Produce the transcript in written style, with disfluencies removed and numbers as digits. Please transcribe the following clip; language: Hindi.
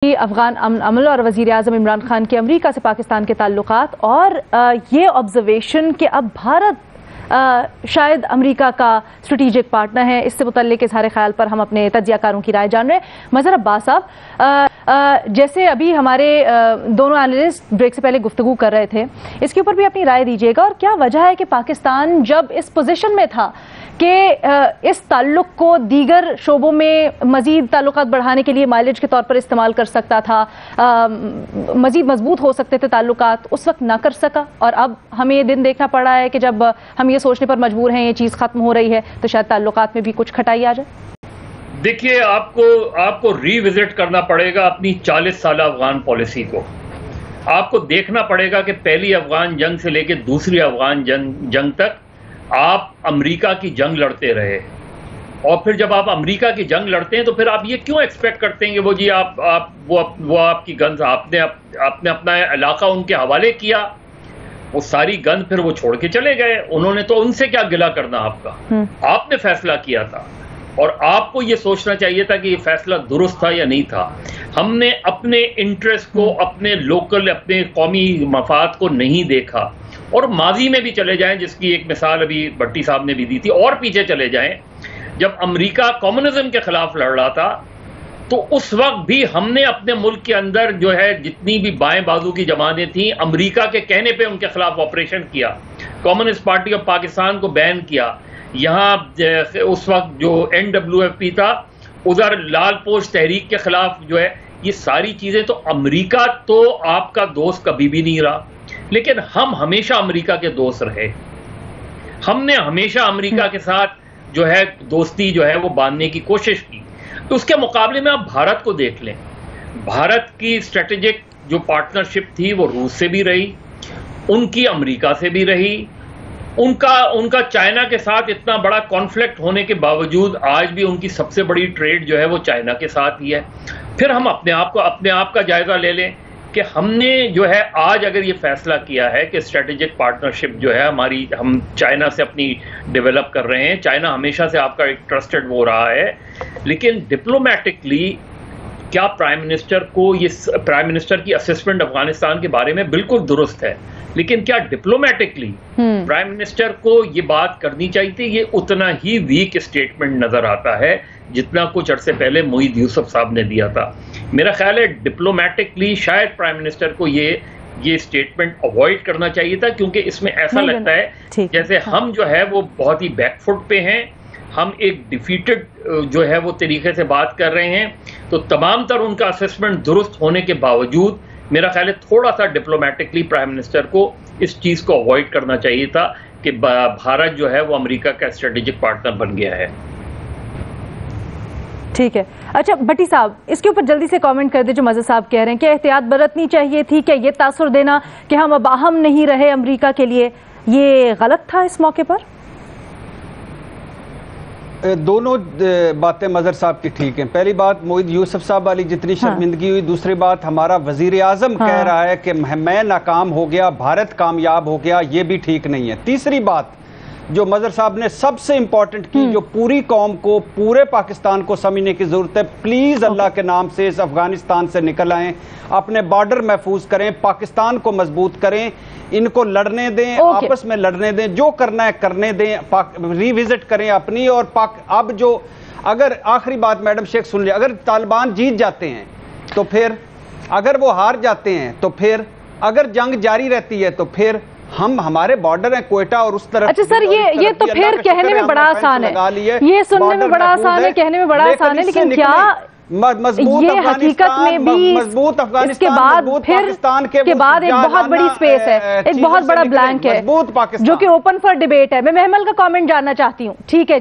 अफगान अमल और वज़ीर आज़म इमरान खान के अमरीका से पाकिस्तान के ताल्लुकात और ये ऑब्जर्वेशन कि अब भारत शायद अमरीका का स्ट्रेटेजिक पार्टनर है, इससे मुतल्लिक इज़हार ख्याल पर हम अपने तज्जियाकारों की राय जान रहे हैं। मज़हर अब्बास साहब, जैसे अभी हमारे दोनों एनालिस्ट ब्रेक से पहले गुफ्तगू कर रहे थे, इसके ऊपर भी अपनी राय दीजिएगा और क्या वजह है कि पाकिस्तान जब इस पोजीशन में था कि इस ताल्लुक को दीगर शोबों में मजीद ताल्लुकात बढ़ाने के लिए माइलेज के तौर पर इस्तेमाल कर सकता था, मजीद मजबूत हो सकते थे ताल्लुकात, उस वक्त ना कर सका और अब हमें ये दिन देखना पड़ा है कि जब हम ये सोचने पर मजबूर हैं ये चीज़ खत्म हो रही है तो शायद ताल्लुकात में भी कुछ खटाई आ जाए। देखिए, आपको रीविजिट करना पड़ेगा अपनी 40 साल अफगान पॉलिसी को। आपको देखना पड़ेगा कि पहली अफगान जंग से लेकर दूसरी अफगान जंग तक आप अमेरिका की जंग लड़ते रहे और फिर जब आप अमेरिका की जंग लड़ते हैं तो फिर आप ये क्यों एक्सपेक्ट करते हैं कि वो जी वो आपकी गन्स आपने अपना इलाका उनके हवाले किया, वो सारी गन फिर वो छोड़ के चले गए। उन्होंने तो उनसे क्या गिला करना आपका, आपने फैसला किया था और आपको ये सोचना चाहिए था कि ये फैसला दुरुस्त था या नहीं था। हमने अपने इंटरेस्ट को, अपने लोकल, अपने कौमी मफाद को नहीं देखा और माजी में भी चले जाएं, जिसकी एक मिसाल अभी भट्टी साहब ने भी दी थी, और पीछे चले जाएं जब अमेरिका कम्युनिज्म के खिलाफ लड़ रहा था तो उस वक्त भी हमने अपने मुल्क के अंदर जो है जितनी भी बाएं बाजू की जमातें थी, अमेरिका के कहने पे उनके खिलाफ ऑपरेशन किया, कम्युनिस्ट पार्टी ऑफ पाकिस्तान को बैन किया। यहाँ उस वक्त जो NWFP था, उधर लाल पोश तहरीक के खिलाफ जो है, ये सारी चीजें तो अमेरिका तो आपका दोस्त कभी भी नहीं रहा, लेकिन हम हमेशा अमेरिका के दोस्त रहे। हमने हमेशा अमेरिका के साथ जो है दोस्ती जो है वो बांधने की कोशिश की। तो उसके मुकाबले में आप भारत को देख लें, भारत की स्ट्रेटेजिक जो पार्टनरशिप थी वो रूस से भी रही, उनकी अमेरिका से भी रही, उनका चाइना के साथ इतना बड़ा कॉन्फ्लिक्ट होने के बावजूद आज भी उनकी सबसे बड़ी ट्रेड जो है वो चाइना के साथ ही है। फिर हम अपने आप का जायजा ले लें कि हमने जो है आज अगर ये फैसला किया है कि स्ट्रेटेजिक पार्टनरशिप जो है हमारी, हम चाइना से अपनी डेवलप कर रहे हैं। चाइना हमेशा से आपका एक ट्रस्टेड वो रहा है, लेकिन डिप्लोमेटिकली क्या प्राइम मिनिस्टर की असेसमेंट अफगानिस्तान के बारे में बिल्कुल दुरुस्त है, लेकिन क्या डिप्लोमेटिकली प्राइम मिनिस्टर को ये बात करनी चाहिए थी? ये उतना ही वीक स्टेटमेंट नजर आता है जितना कुछ अरसे पहले मोईद यूसुफ साहब ने दिया था। मेरा ख्याल है डिप्लोमेटिकली शायद प्राइम मिनिस्टर को ये स्टेटमेंट अवॉइड करना चाहिए था, क्योंकि इसमें ऐसा लगता है जैसे हम जो है वो बहुत ही बैकफुट पे हैं, हम एक डिफीटेड जो है वो तरीके से बात कर रहे हैं। तो तमाम तर उनका असेसमेंट दुरुस्त होने के बावजूद मेरा ख्याल है थोड़ा सा डिप्लोमेटिकली प्राइम मिनिस्टर को इस चीज को अवॉइड करना चाहिए था कि भारत जो है वो अमेरिका का स्ट्रेटेजिक पार्टनर बन गया है। ठीक है। अच्छा भट्टी साहब, इसके ऊपर जल्दी से कमेंट कर दे जो मज़हर साहब कह रहे हैं कि एहतियात बरतनी चाहिए थी, क्या ये तासुर देना कि हम अब अहम नहीं रहे अमेरिका के लिए, ये गलत था इस मौके पर? दोनों बातें मज़हर साहब की ठीक हैं। पहली बात मोईद यूसुफ साहब वाली जितनी शर्मिंदगी हुई, दूसरी बात हमारा वजीर आजम कह रहा है कि मैं नाकाम हो गया, भारत कामयाब हो गया, ये भी ठीक नहीं है। तीसरी बात जो मज़हर साहब ने सबसे इंपॉर्टेंट की, जो पूरी कौम को, पूरे पाकिस्तान को समझने की जरूरत है, प्लीज अल्लाह के नाम से इस अफगानिस्तान से निकल आएं, अपने बॉर्डर महफूज करें, पाकिस्तान को मजबूत करें, इनको लड़ने दें, आपस में लड़ने दें, जो करना है करने दें, रिविजिट करें अपनी। और अब जो अगर आखिरी बात मैडम शेख सुन लिया, अगर तालिबान जीत जाते हैं तो फिर, अगर वो हार जाते हैं तो फिर, अगर जंग जारी रहती है तो फिर हम, हमारे बॉर्डर है कोयटा और उस तरफ। अच्छा सर, ये तो फिर कहने में बड़ा आसान है, ये सुनने में बड़ा आसान है, कहने में बड़ा आसान है, लेकिन क्या ये हकीकत में भी मजबूत अफगानिस्तान, इसके बाद फिर के बाद एक बहुत बड़ी स्पेस है, एक बहुत बड़ा ब्लैंक है जो कि ओपन फॉर डिबेट है। मैं महमल का कमेंट जानना चाहती हूँ। ठीक है।